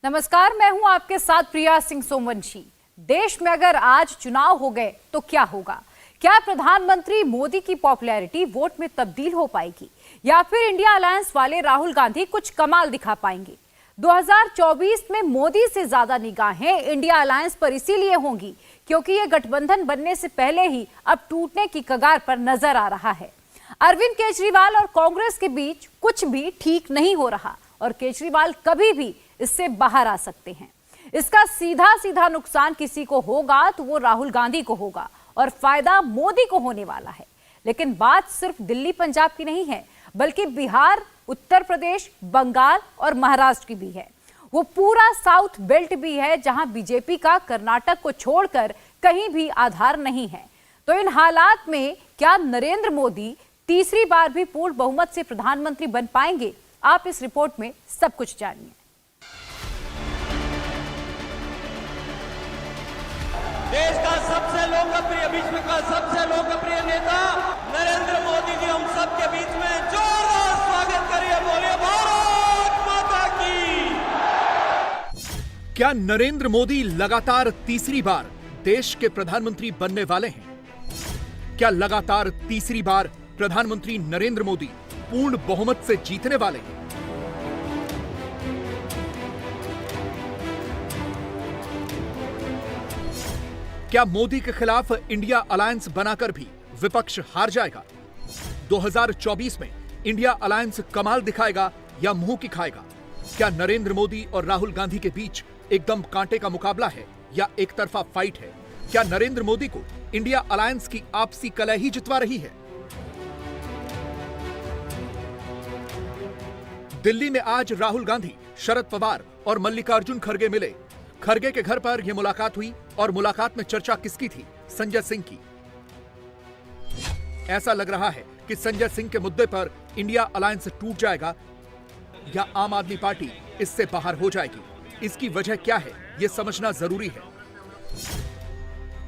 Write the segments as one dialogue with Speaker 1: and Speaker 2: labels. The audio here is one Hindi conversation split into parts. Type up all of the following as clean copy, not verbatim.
Speaker 1: नमस्कार, मैं हूं आपके साथ प्रिया सिंह सोमवंशी। देश में अगर आज चुनाव हो गए तो क्या होगा? क्या प्रधानमंत्री मोदी की पॉपुलैरिटी वोट में तब्दील हो पाएगी या फिर इंडिया अलायंस वाले राहुल गांधी कुछ कमाल दिखा पाएंगे? 2024 में मोदी से ज्यादा निगाहें इंडिया अलायंस पर इसीलिए होंगी क्योंकि ये गठबंधन बनने से पहले ही अब टूटने की कगार पर नजर आ रहा है। अरविंद केजरीवाल और कांग्रेस के बीच कुछ भी ठीक नहीं हो रहा और केजरीवाल कभी भी इससे बाहर आ सकते हैं। इसका सीधा सीधा नुकसान किसी को होगा तो वो राहुल गांधी को होगा और फायदा मोदी को होने वाला है। लेकिन बात सिर्फ दिल्ली पंजाब की नहीं है, बल्कि बिहार, उत्तर प्रदेश, बंगाल और महाराष्ट्र की भी है। वो पूरा साउथ बेल्ट भी है जहां बीजेपी का कर्नाटक को छोड़कर कहीं भी आधार नहीं है। तो इन हालात में क्या नरेंद्र मोदी तीसरी बार भी पूर्ण बहुमत से प्रधानमंत्री बन पाएंगे? आप इस रिपोर्ट में सब कुछ जानिए।
Speaker 2: देश का सबसे लोकप्रिय, विश्व का सबसे लोकप्रिय नेता नरेंद्र मोदी जी हम सबके बीच में जोरदार स्वागत करिए। बोलिए भारत माता की।
Speaker 3: क्या नरेंद्र मोदी लगातार तीसरी बार देश के प्रधानमंत्री बनने वाले हैं? क्या लगातार तीसरी बार प्रधानमंत्री नरेंद्र मोदी पूर्ण बहुमत से जीतने वाले हैं? क्या मोदी के खिलाफ इंडिया अलायंस बनाकर भी विपक्ष हार जाएगा? 2024 में इंडिया अलायंस कमाल दिखाएगा या मुंह की खाएगा? क्या नरेंद्र मोदी और राहुल गांधी के बीच एकदम कांटे का मुकाबला है या एक तरफा फाइट है? क्या नरेंद्र मोदी को इंडिया अलायंस की आपसी कलह ही जितवा रही है? दिल्ली में आज राहुल गांधी, शरद पवार और मल्लिकार्जुन खड़गे मिले। खड़गे के घर पर यह मुलाकात हुई और मुलाकात में चर्चा किसकी थी? संजय सिंह की। ऐसा लग रहा है कि संजय सिंह के मुद्दे पर इंडिया अलायंस टूट जाएगा या आम आदमी पार्टी इससे बाहर हो जाएगी। इसकी वजह क्या है, यह समझना जरूरी है।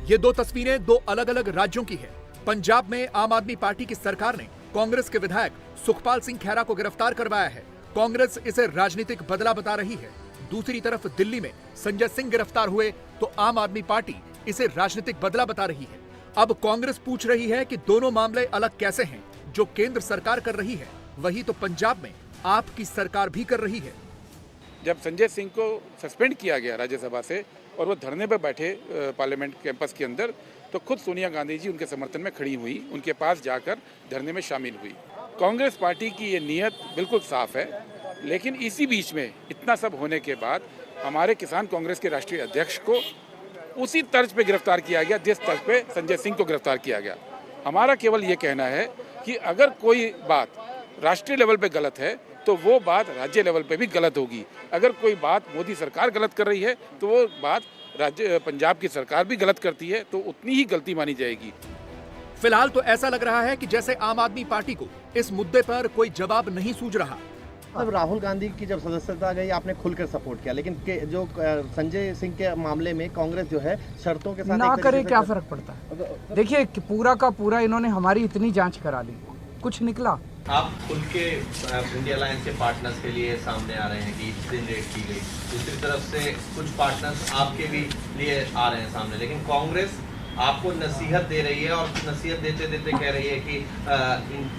Speaker 3: ये दो तस्वीरें दो अलग अलग राज्यों की है। पंजाब में आम आदमी पार्टी की सरकार ने कांग्रेस के विधायक सुखपाल सिंह खैरा को गिरफ्तार करवाया है। कांग्रेस इसे राजनीतिक बदला बता रही है। दूसरी तरफ दिल्ली में संजय सिंह गिरफ्तार हुए तो आम आदमी पार्टी इसे राजनीतिक बदला बता रही है। अब कांग्रेस पूछ रही है कि दोनों मामले अलग कैसे हैं? जो केंद्र सरकार कर रही है वही तो पंजाब में आपकी सरकार भी कर रही है।
Speaker 4: जब संजय सिंह को सस्पेंड किया गया राज्यसभा से और वो धरने पर बैठे पार्लियामेंट कैंपस के अंदर, तो खुद सोनिया गांधी जी उनके समर्थन में खड़ी हुई, उनके पास जाकर धरने में शामिल हुई। कांग्रेस पार्टी की ये नीयत बिल्कुल साफ है, लेकिन इसी बीच में इतना सब होने के बाद हमारे किसान कांग्रेस के राष्ट्रीय अध्यक्ष को उसी तर्ज पे गिरफ्तार किया गया जिस तर्ज पे संजय सिंह को गिरफ्तार किया गया। हमारा केवल ये कहना है कि अगर कोई बात राष्ट्रीय लेवल पे गलत है तो वो बात राज्य लेवल पे भी गलत होगी। अगर कोई बात मोदी सरकार गलत कर रही है तो वो बात राज्य पंजाब की सरकार भी गलत करती है, तो उतनी ही गलती मानी जाएगी।
Speaker 3: फिलहाल तो ऐसा लग रहा है कि जैसे आम आदमी पार्टी को इस मुद्दे पर कोई जवाब नहीं सूझ रहा।
Speaker 5: अब राहुल गांधी की जब सदस्यता गई आपने खुलकर सपोर्ट किया, लेकिन जो संजय सिंह के मामले में कांग्रेस जो है शर्तों के साथ
Speaker 6: ना करे क्या फर्क पड़ता है? देखिए पूरा का पूरा इन्होंने हमारी इतनी जांच करा ली, कुछ निकला।
Speaker 7: आप खुल के इंडिया अलायंस के पार्टनर्स के लिए सामने आ रहे हैं कि इस दिन रेट की गई, दूसरी तरफ से कुछ पार्टनर्स आपके भी लिए आ रहे हैं सामने, लेकिन कांग्रेस आपको नसीहत दे रही है और नसीहत देते देते कह रही है कि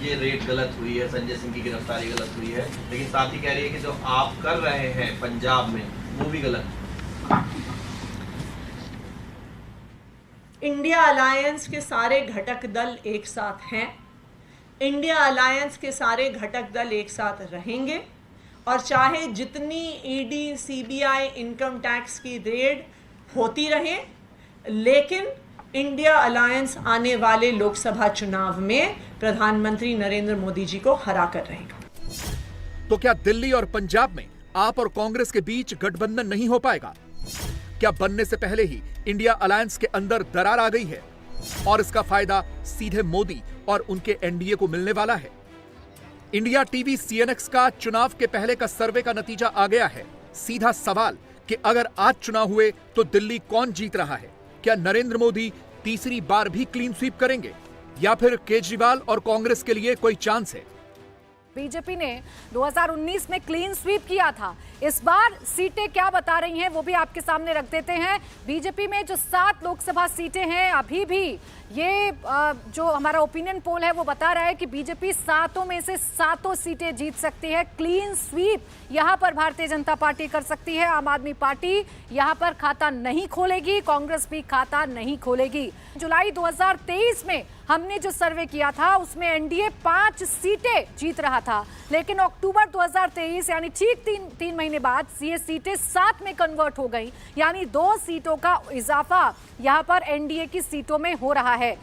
Speaker 7: ये रेट गलत हुई है, संजय सिंह की गिरफ्तारी गलत हुई है, लेकिन साथ ही कह रही है कि जो आप कर रहे हैं पंजाब में वो भी गलत है।
Speaker 8: इंडिया अलायंस के सारे घटक दल एक साथ हैं, इंडिया अलायंस के सारे घटक दल एक साथ रहेंगे और चाहे जितनी ईडी, सीबीआई, इनकम टैक्स की रेड होती रहे, लेकिन इंडिया अलायंस आने वाले लोकसभा चुनाव में प्रधानमंत्री नरेंद्र मोदी जी को हरा कर रहेगा।
Speaker 3: तो क्या दिल्ली और पंजाब में आप और कांग्रेस के बीच गठबंधन नहीं हो पाएगा? क्या बनने से पहले ही इंडिया अलायंस के अंदर दरार आ गई है और इसका फायदा सीधे मोदी और उनके एनडीए को मिलने वाला है? इंडिया टीवी सीएनएक्स का चुनाव के पहले का सर्वे का नतीजा आ गया है। सीधा सवाल कि अगर आज चुनाव हुए तो दिल्ली कौन जीत रहा है? क्या नरेंद्र मोदी तीसरी बार भी क्लीन स्वीप करेंगे या फिर केजरीवाल और कांग्रेस के लिए कोई चांस है?
Speaker 1: बीजेपी ने 2019 में क्लीन स्वीप किया था। इस बार सीटें क्या बता रही हैं वो भी आपके सामने रख देते हैं। बीजेपी में जो 7 लोकसभा सीटें हैं, अभी भी ये जो हमारा ओपिनियन पोल है वो बता रहा है कि बीजेपी 7 में से 7 सीटें जीत सकती है। क्लीन स्वीप यहां पर भारतीय जनता पार्टी कर सकती है। आम आदमी पार्टी यहां पर खाता नहीं खोलेगी, कांग्रेस भी खाता नहीं खोलेगी। जुलाई 2023 में हमने जो सर्वे किया था उसमें एनडीए 5 सीटें जीत रहा था, लेकिन अक्टूबर 2023 यानी ठीक 3 महीने बाद ये सीटें 7 में कन्वर्ट हो गई, यानी 2 सीटों का इजाफा यहां पर एनडीए की सीटों में हो रहा है।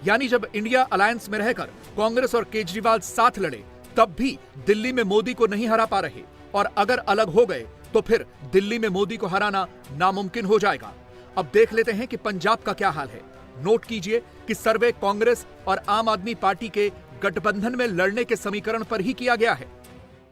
Speaker 3: यानी जब इंडिया अलायंस में रहकर कांग्रेस और केजरीवाल साथ लड़े तब भी दिल्ली में मोदी को नहीं हरा पा रहे, और अगर अलग हो गए तो फिर दिल्ली में मोदी को हराना नामुमकिन हो जाएगा। अब देख लेते हैं कि पंजाब का क्या हाल है। नोट कीजिए कि सर्वे कांग्रेस और आम आदमी पार्टी के गठबंधन में लड़ने के समीकरण पर ही किया गया है।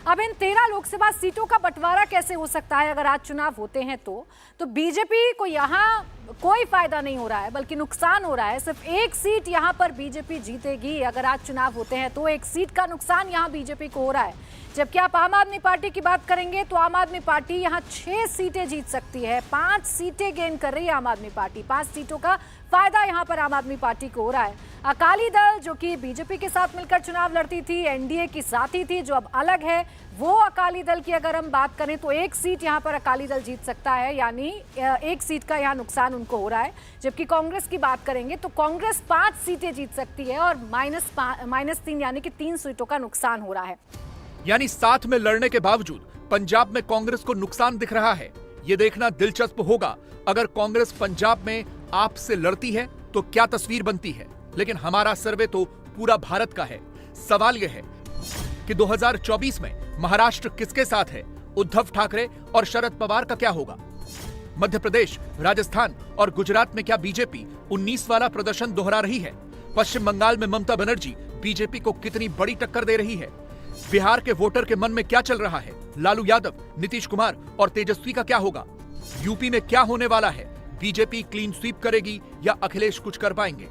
Speaker 1: अब इन 13 लोकसभा सीटों का बंटवारा कैसे हो सकता है अगर आज चुनाव होते हैं तो बीजेपी को यहाँ कोई फायदा नहीं हो रहा है बल्कि नुकसान हो रहा है। सिर्फ 1 सीट यहाँ पर बीजेपी जीतेगी अगर आज चुनाव होते हैं, तो 1 सीट का नुकसान यहाँ बीजेपी को हो रहा है। जबकि आप आम आदमी पार्टी की बात करेंगे तो आम आदमी पार्टी यहाँ 6 सीटें जीत सकती है। 5 सीटें गेन कर रही है आम आदमी पार्टी। 5 सीटों का फायदा यहाँ पर आम आदमी पार्टी को हो रहा है। अकाली दल जो कि बीजेपी के साथ मिलकर चुनाव लड़ती थी, एनडीए की साथी थी, जो अब अलग है, वो अकाली दल की अगर हम बात करें तो 1 सीट यहाँ पर अकाली दल जीत सकता है, यानी 1 सीट का यहाँ नुकसान उनको हो रहा है। जबकि कांग्रेस की बात करेंगे तो कांग्रेस 5 सीटें जीत सकती है और -3 यानी कि 3 सीटों का नुकसान हो रहा है।
Speaker 3: यानी साथ में लड़ने के बावजूद पंजाब में कांग्रेस को नुकसान दिख रहा है। ये देखना दिलचस्प होगा अगर कांग्रेस पंजाब में आप से लड़ती है तो क्या तस्वीर बनती है। लेकिन हमारा सर्वे तो पूरा भारत का है। सवाल यह है कि 2024 में महाराष्ट्र किसके साथ है? उद्धव ठाकरे और शरद पवार का क्या होगा? मध्य प्रदेश, राजस्थान और गुजरात में क्या बीजेपी 19 वाला प्रदर्शन दोहरा रही है? पश्चिम बंगाल में ममता बनर्जी बीजेपी को कितनी बड़ी टक्कर दे रही है? बिहार के वोटर के मन में क्या चल रहा है? लालू यादव, नीतीश कुमार और तेजस्वी का क्या होगा? यूपी में क्या होने वाला है? बीजेपी क्लीन स्वीप करेगी या अखिलेश कुछ कर पाएंगे?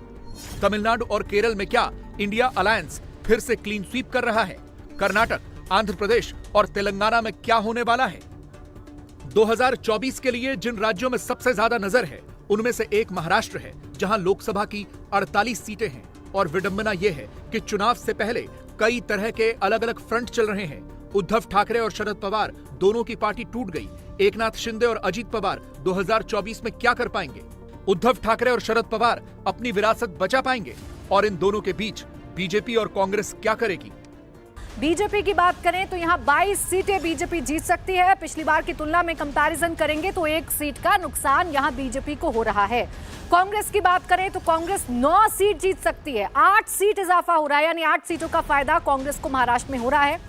Speaker 3: तमिलनाडु और केरल में क्या इंडिया अलायंस फिर से क्लीन स्वीप कर रहा है? कर्नाटक, आंध्र प्रदेश और तेलंगाना में क्या होने वाला है? 2024 के लिए जिन राज्यों में सबसे ज्यादा नजर है उनमें से एक महाराष्ट्र है, जहां लोकसभा की 48 सीटें हैं। और विडंबना यह है कि चुनाव से पहले कई तरह के अलग अलग फ्रंट चल रहे हैं। उद्धव ठाकरे और शरद पवार दोनों की पार्टी टूट गई। एकनाथ शिंदे और अजीत पवार 2024 में क्या कर पाएंगे? उद्धव ठाकरे और शरद पवार अपनी विरासत बचा पाएंगे? और इन दोनों के बीच बीजेपी और कांग्रेस क्या करेगी?
Speaker 1: बीजेपी की बात करें तो यहाँ 22 सीटें बीजेपी जीत सकती है। पिछली बार की तुलना में कंपैरिजन करेंगे तो 1 सीट का नुकसान यहाँ बीजेपी को हो रहा है। कांग्रेस की बात करें तो कांग्रेस 9 सीट जीत सकती है। 8 सीट इजाफा हो रहा है, यानी 8 सीटों का फायदा कांग्रेस को महाराष्ट्र में हो रहा है।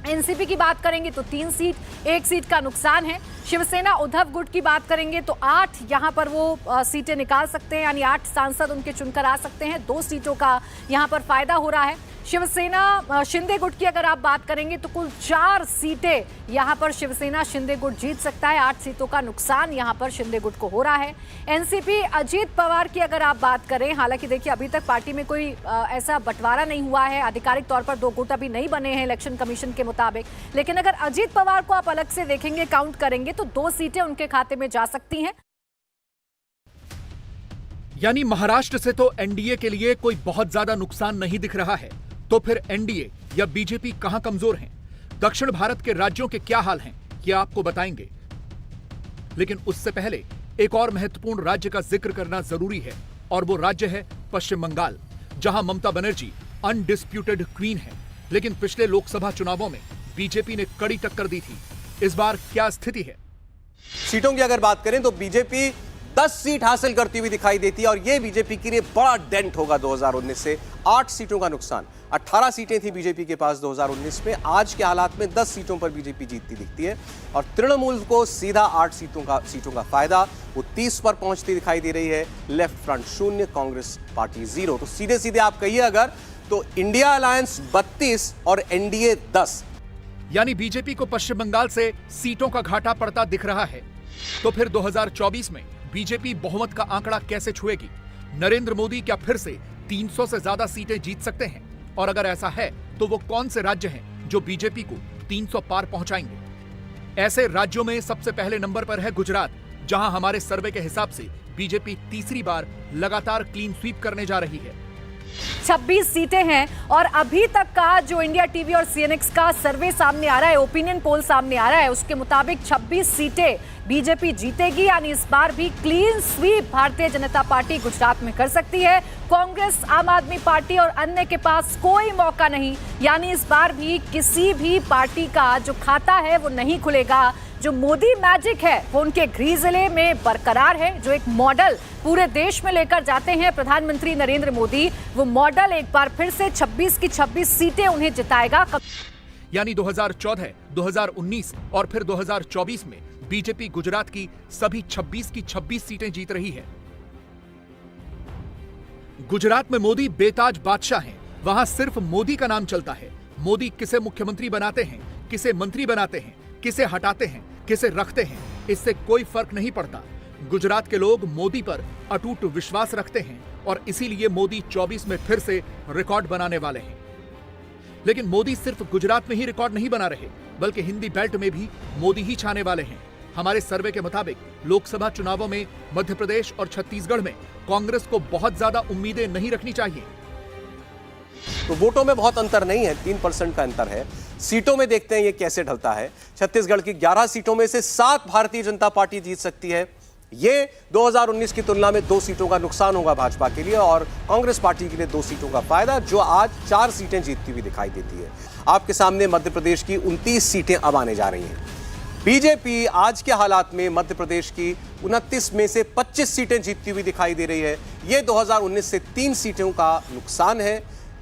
Speaker 1: एनसीपी की बात करेंगे तो 3 सीट, 1 सीट का नुकसान है। शिवसेना उद्धव गुट की बात करेंगे तो 8 यहां पर वो सीटें निकाल सकते हैं, यानी 8 सांसद उनके चुनकर आ सकते हैं। 2 सीटों का यहां पर फायदा हो रहा है। शिवसेना शिंदे गुट की अगर आप बात करेंगे तो कुल 4 सीटें यहां पर शिवसेना शिंदे गुट जीत सकता है। 8 सीटों का नुकसान यहां पर शिंदे गुट को हो रहा है। एनसीपी अजीत पवार की अगर आप बात करें, हालांकि देखिए अभी तक पार्टी में कोई ऐसा बंटवारा नहीं हुआ है, आधिकारिक तौर पर 2 गुट अभी नहीं बने हैं इलेक्शन कमीशन के मुताबिक, लेकिन अगर अजीत पवार को आप अलग से देखेंगे, काउंट करेंगे तो 2 सीटें उनके खाते में जा सकती हैं।
Speaker 3: यानी महाराष्ट्र से तो एनडीए के लिए कोई बहुत ज्यादा नुकसान नहीं दिख रहा है। तो फिर एनडीए या बीजेपी कहां कमजोर हैं? दक्षिण भारत के राज्यों के क्या हाल हैं, ये आपको बताएंगे। लेकिन उससे पहले एक और महत्वपूर्ण राज्य का जिक्र करना जरूरी है, और वो राज्य है पश्चिम बंगाल, जहां ममता बनर्जी अनडिस्प्यूटेड क्वीन है। लेकिन पिछले लोकसभा चुनावों में बीजेपी ने कड़ी टक्कर दी थी। इस बार क्या स्थिति है?
Speaker 9: सीटों की अगर बात करें तो बीजेपी 10 सीट हासिल करती हुई दिखाई देती है, और यह बीजेपी के लिए बड़ा डेंट होगा 2019 से। 8 सीटों का नुकसान। 18 सीटें थी बीजेपी के पास 2019 में। आज के हालात में 10 सीटों पर बीजेपी जीतती दिखती है, और तृणमूल को सीधा 8 सीटों का फायदा। वो 30 पर पहुंचती दिखाई दे रही है। Left front 0, Congress party 0। तो सीधे सीधे आप कहिए अगर तो इंडिया अलायंस 32 और एनडीए 10।
Speaker 3: यानी बीजेपी को पश्चिम बंगाल से सीटों का घाटा पड़ता दिख रहा है। तो फिर 2024 में बीजेपी बहुमत का आंकड़ा कैसे छुएगी? नरेंद्र मोदी क्या फिर से 300 से ज्यादा सीटें जीत सकते हैं? और अगर ऐसा है तो वो कौन से राज्य हैं जो बीजेपी को 300 पार पहुंचाएंगे? ऐसे राज्यों में सबसे पहले नंबर पर है गुजरात, जहां हमारे सर्वे के हिसाब से बीजेपी तीसरी बार लगातार क्लीन स्वीप करने जा रही है।
Speaker 1: 26 सीटें हैं और अभी तक का जो इंडिया टीवी और सीएनएक्स का सर्वे सामने आ रहा है, ओपिनियन पोल सामने आ रहा है, उसके मुताबिक 26 सीटें बीजेपी जीतेगी। यानी इस बार भी clean sweep Bharatiya Janata party Gujarat में कर सकती है। कांग्रेस, आम आदमी पार्टी और अन्य के पास कोई मौका नहीं। यानी इस बार भी किसी भी पार्टी का जो खाता है वो नहीं खुलेगा। जो मोदी मैजिक है वो उनके गृह जिले में बरकरार है। जो एक मॉडल पूरे देश में लेकर जाते हैं प्रधानमंत्री नरेंद्र मोदी, वो मॉडल एक बार फिर से 26 की 26 सीटें उन्हें जिताएगा।
Speaker 3: यानी 2014, 2019 और फिर 2024 में बीजेपी गुजरात की सभी 26 की 26 सीटें जीत रही है। गुजरात में मोदी बेताज बादशाह हैं। वहां सिर्फ मोदी का नाम चलता है। मोदी किसे मुख्यमंत्री बनाते हैं, किसे मंत्री बनाते हैं, किसे हटाते हैं, किसे रखते हैं, इससे कोई फर्क नहीं पड़ता। गुजरात के लोग मोदी पर अटूट विश्वास रखते हैं और इसीलिए मोदी 24 में फिर से रिकॉर्ड बनाने वाले हैं। लेकिन मोदी सिर्फ गुजरात में ही रिकॉर्ड नहीं बना रहे, बल्कि हिंदी बेल्ट में भी मोदी ही छाने वाले हैं। हमारे सर्वे के मुताबिक लोकसभा चुनावों में मध्य प्रदेश और छत्तीसगढ़ में कांग्रेस को बहुत ज्यादा उम्मीदें नहीं रखनी चाहिए।
Speaker 9: तो वोटों में बहुत अंतर नहीं है, 3% का अंतर है। सीटों में देखते हैं ये कैसे ढलता है। छत्तीसगढ़ की 11 सीटों में से 7 भारतीय जनता पार्टी जीत सकती है। ये 2019 की तुलना में 2 सीटों का नुकसान होगा भाजपा के लिए और कांग्रेस पार्टी के लिए 2 सीटों का फायदा, जो आज 4 सीटें जीतती हुई दिखाई देती है। आपके सामने मध्य प्रदेश की 29 सीटें अब आने जा रही हैं। बीजेपी आज के हालात में मध्य प्रदेश की 29 में से 25 सीटें जीतती हुई दिखाई दे रही है। ये 2019 से 3 सीटों का नुकसान है।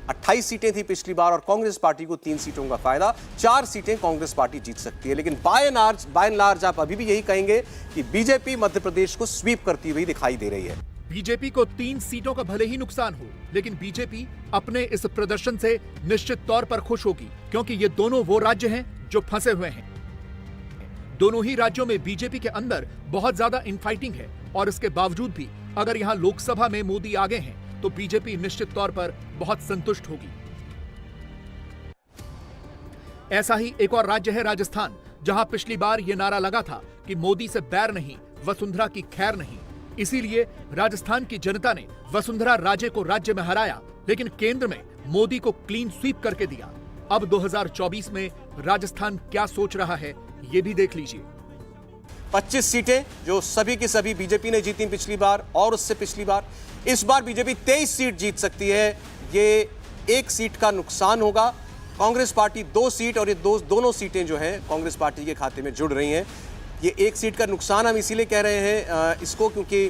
Speaker 9: 28 सीटें थी पिछली बार और कांग्रेस पार्टी को 3 सीटों का फायदा। 4 सीटें कांग्रेस पार्टी जीत सकती है। लेकिन बाय एंड लार्ज आप अभी भी यही कहेंगे कि बीजेपी मध्य प्रदेश को स्वीप करती हुई दिखाई दे रही है।
Speaker 3: बीजेपी को 3 सीटों का भले ही नुकसान हो, लेकिन बीजेपी अपने इस प्रदर्शन से निश्चित तौर पर खुश होगी, क्योंकि ये दोनों वो राज्य हैं जो फंसे हुए हैं। दोनों ही राज्यों में बीजेपी के अंदर बहुत ज्यादा इनफाइटिंग है और इसके बावजूद भी अगर यहां लोकसभा में मोदी आगे हैं तो बीजेपी निश्चित तौर पर बहुत संतुष्ट होगी। ऐसा ही एक और राज्य है राजस्थान, जहां पिछली बार यह नारा लगा था कि मोदी से बैर नहीं, वसुंधरा की खैर नहीं। इसीलिए राजस्थान की जनता ने वसुंधरा राजे को राज्य में हराया, लेकिन केंद्र में मोदी को क्लीन स्वीप करके दिया। अब 2024 में राजस्थान क्या सोच रहा है, ये भी देख लीजिए।
Speaker 9: 25 सीटें जो सभी की सभी बीजेपी ने जीती पिछली बार और उससे पिछली बार। इस बार बीजेपी 23 सीट जीत सकती है। ये 1 सीट का नुकसान होगा। कांग्रेस पार्टी 2 सीट और ये दोनों सीटें जो हैं कांग्रेस पार्टी के खाते में जुड़ रही हैं। ये 1 सीट का नुकसान हम इसीलिए कह रहे हैं इसको, क्योंकि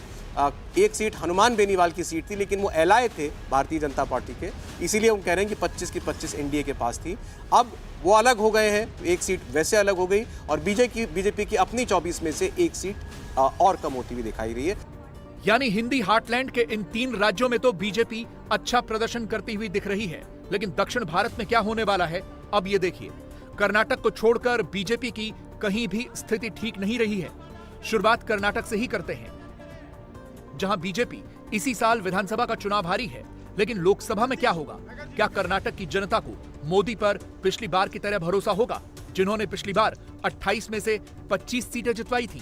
Speaker 9: 1 सीट हनुमान बेनीवाल की सीट थी, लेकिन वो एलआई थे भारतीय जनता पार्टी के, इसीलिए हम कह रहे हैं कि 25 की 25 एनडीए के पास थी। अब वो अलग हो गए हैं, 1 सीट वैसे अलग हो गई और बीजेपी की अपनी 24 में से 1 सीट और कम होती हुई दिखाई रही है।
Speaker 3: यानी हिंदी हार्टलैंड के इन 3 राज्यों में तो बीजेपी अच्छा प्रदर्शन करती हुई दिख रही है, लेकिन दक्षिण भारत में क्या होने वाला है अब ये देखिए। कर्नाटक को छोड़कर बीजेपी की कहीं भी स्थिति ठीक नहीं रही है। शुरुआत कर्नाटक से ही करते हैं, जहां बीजेपी इसी साल विधानसभा का चुनाव हारी है। लेकिन लोकसभा में क्या होगा? क्या कर्नाटक की जनता को मोदी पर पिछली बार की तरह भरोसा होगा, जिन्होंने पिछली बार 28 में से 25 सीटें जितवाई थी?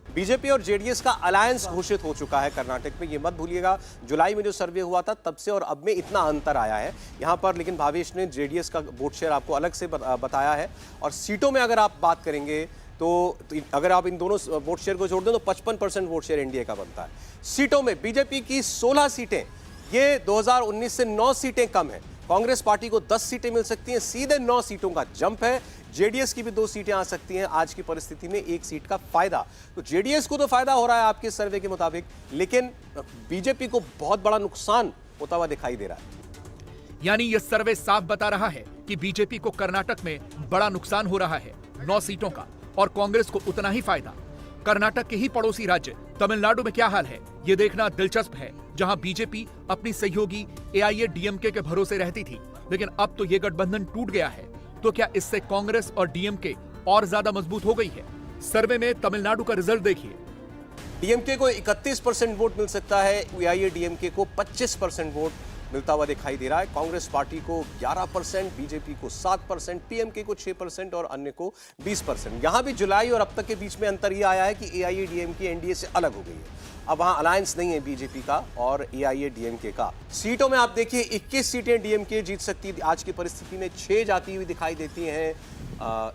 Speaker 9: बीजेपी और जेडीएस का अलायंस घोषित हो चुका है कर्नाटक में। ये मत भूलिएगा, जुलाई में जो सर्वे हुआ था तब से और अब में इतना अंतर आया है यहाँ पर। लेकिन भावेश ने जेडीएस का वोट शेयर आपको अलग से बताया है। और सीटों में अगर आप बात करेंगे तो अगर आप इन दोनों वोट शेयर को जोड़ दें तो 55% वोट शेयर एनडीए का बनता है। सीटों में बीजेपी की 16 सीटें, ये 2019 से 9 सीटें कम है। कांग्रेस पार्टी को 10 सीटें मिल सकती हैं, सीधे 9 सीटों का जंप है। जेडीएस की भी 2 सीटें आ सकती हैं। आज की परिस्थिति में 1 सीट का फायदा, तो जेडीएस को तो फायदा हो रहा है आपके सर्वे के मुताबिक, लेकिन बीजेपी को बहुत बड़ा नुकसान होता हुआ दिखाई दे रहा है।
Speaker 3: यानी यह सर्वे साफ बता रहा है कि बीजेपी को कर्नाटक में बड़ा नुकसान हो रहा है, 9 सीटों का, और कांग्रेस को उतना ही फायदा। कर्नाटक के ही पड़ोसी राज्य तमिलनाडु में क्या हाल है, ये देखना दिलचस्प है, जहां बीजेपी अपनी सहयोगी एआईएडीएमके के भरोसे रहती थी, लेकिन अब तो ये गठबंधन टूट गया है। तो क्या इससे कांग्रेस और डीएमके और ज्यादा मजबूत हो गई है? सर्वे में तमिलनाडु का रिजल्ट देखिए।
Speaker 9: डीएमके को 31% वोट मिल सकता है, एआईएडीएमके को 25% वोट मिलता हुआ दिखाई दे रहा है। कांग्रेस पार्टी को 11%, बीजेपी को 7%, पीएमके को 6% और अन्य को 20%। यहां भी जुलाई और अब तक के बीच में अंतर यह आया है कि एआईएडीएमके एनडीए से अलग हो गई है। अब वहां अलायंस नहीं है बीजेपी का और एआईएडीएमके का। सीटों में आप देखिए 21 सीटें डीएमके जीत सकती है आज की परिस्थिति में, 6 जाती हुई दिखाई देती हैं।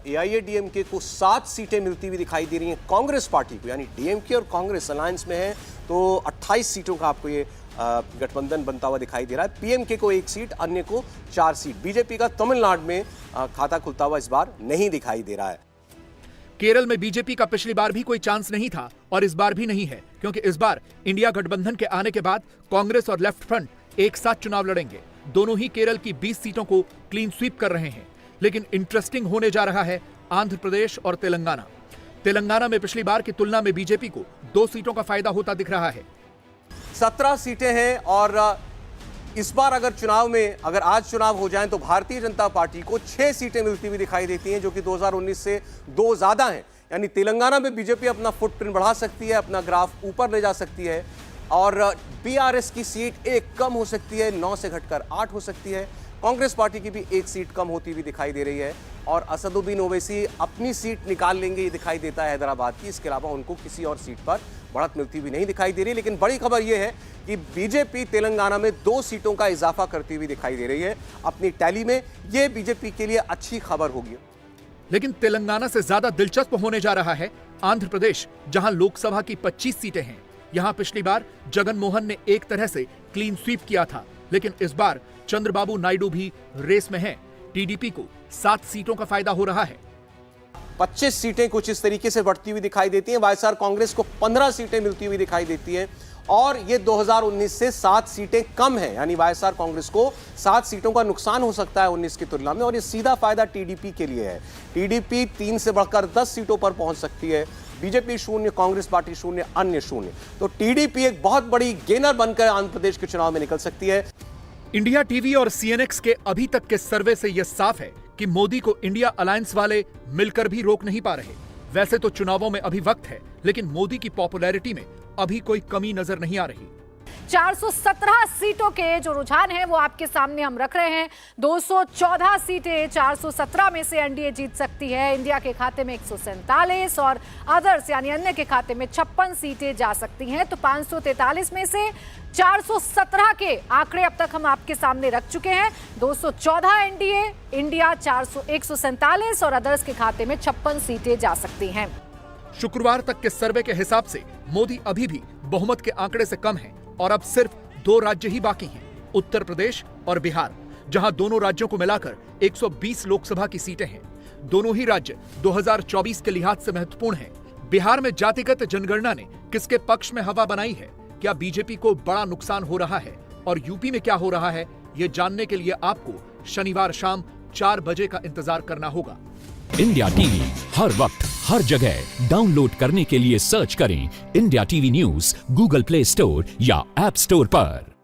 Speaker 9: एआईएडीएमके को 7 सीटें मिलती हुई दिखाई दे रही हैं कांग्रेस पार्टी को, यानी डीएमके और कांग्रेस अलायंस में है तो 28 सीटों का आपको ये गठबंधन बनता हुआ दिखाई दे रहा है। पीएमके को 1 सीट, अन्य को 4 सीट। बीजेपी का तमिलनाडु में खाता खुलता हुआ इस बार नहीं दिखाई दे रहा है।
Speaker 3: केरल में बीजेपी का पिछली बार भी कोई चांस नहीं था और इस बार भी नहीं है, क्योंकि इस बार इंडिया गठबंधन के आने के बाद कांग्रेस और लेफ्ट फ्रंट एक साथ चुनाव लड़ेंगे। दोनों ही केरल की 20 सीटों को क्लीन स्वीप कर रहे हैं। लेकिन इंटरेस्टिंग होने जा रहा है आंध्र प्रदेश और तेलंगाना। तेलंगाना में पिछली बार की तुलना में बीजेपी को 2 सीटों का फायदा होता दिख रहा है।
Speaker 9: 17 सीटें हैं और इस बार अगर चुनाव में, अगर आज चुनाव हो जाएं तो भारतीय जनता पार्टी को 6 सीटें मिलती हुई दिखाई देती हैं, जो कि 2019 से 2 ज्यादा हैं। यानी तेलंगाना में बीजेपी अपना फुटप्रिंट बढ़ा सकती है, अपना ग्राफ ऊपर ले जा सकती है और बीआरएस की सीट 1 कम हो सकती है, 9 से घटकर 8 हो सकती है। कांग्रेस पार्टी की भी 1 सीट कम होती हुई दिखाई दे रही है और असदुद्दीन ओवैसी अपनी सीट निकाल लेंगे, ये दिखाई देता है हैदराबाद की। इसके अलावा उनको किसी और सीट पर बढ़त मिलती हुई नहीं दिखाई दे रही। लेकिन बड़ी खबर यह है कि बीजेपी तेलंगाना में 2 सीटों का इजाफा करती हुई दिखाई दे रही है अपनी टैली में। यह बीजेपी के लिए अच्छी खबर होगी।
Speaker 3: लेकिन तेलंगाना से ज्यादा दिलचस्प होने जा रहा है आंध्र प्रदेश, जहां लोकसभा की 25 सीटें हैं। यहां पिछली बार जगन मोहन ने एक तरह से क्लीन स्वीप किया था, लेकिन इस बार चंद्रबाबू नायडू भी रेस में हैं। टीडीपी को 7 सीटों का फायदा हो रहा है।
Speaker 9: 25 सीटें कुछ इस तरीके से बढ़ती हुई दिखाई देती हैं। वाईएसआर कांग्रेस को 15 सीटें मिलती हुई दिखाई देती हैं और ये 2019 से 7 सीटें कम है, यानी वाईएसआर कांग्रेस को 7 सीटों का नुकसान हो सकता है 19 की तुलना में। और ये सीधा फायदा टीडीपी के लिए है। टीडीपी 3 से बढ़कर 10 सीटों पर पहुंच सकती है। बीजेपी 0, कांग्रेस पार्टी 0, अन्य 0। तो टीडीपी एक बहुत बड़ी गेनर बनकर आंध्र प्रदेश के चुनाव में निकल सकती है।
Speaker 3: इंडिया टीवी और सीएनएक्स के अभी तक के सर्वे से यह साफ है कि मोदी को इंडिया अलायंस वाले मिलकर भी रोक नहीं पा रहे। वैसे तो चुनावों में अभी वक्त है, लेकिन मोदी की पॉपुलैरिटी में अभी कोई कमी नजर नहीं आ रही।
Speaker 1: 417 सीटों के जो रुझान है वो आपके सामने हम रख रहे हैं। 214 सीटें 417 में से एनडीए जीत सकती है। इंडिया के खाते में 147 और अदर्स यानी अन्य के खाते में 56 सीटें जा सकती हैं। तो 543 में से 417 के आंकड़े अब तक हम आपके सामने रख चुके हैं। 214 एनडीए, इंडिया 147 और अदर्स के खाते में 56 सीटें जा सकती हैं।
Speaker 3: शुक्रवार तक के सर्वे के हिसाब से मोदी अभी भी बहुमत के आंकड़े से कम है और अब सिर्फ 2 राज्य ही बाकी हैं, उत्तर प्रदेश और बिहार, जहां दोनों राज्यों को मिलाकर 120 लोकसभा की सीटें हैं। दोनों ही राज्य 2024 के लिहाज से महत्वपूर्ण हैं। बिहार में जातिगत जनगणना ने किसके पक्ष में हवा बनाई है? क्या बीजेपी को बड़ा नुकसान हो रहा है? और यूपी में क्या हो रहा है, ये जानने के लिए आपको शनिवार शाम 4 बजे का इंतजार करना होगा।
Speaker 10: इंडिया टीवी हर वक्त हर जगह डाउनलोड करने के लिए सर्च करें India TV news Google play store या ऐप स्टोर पर।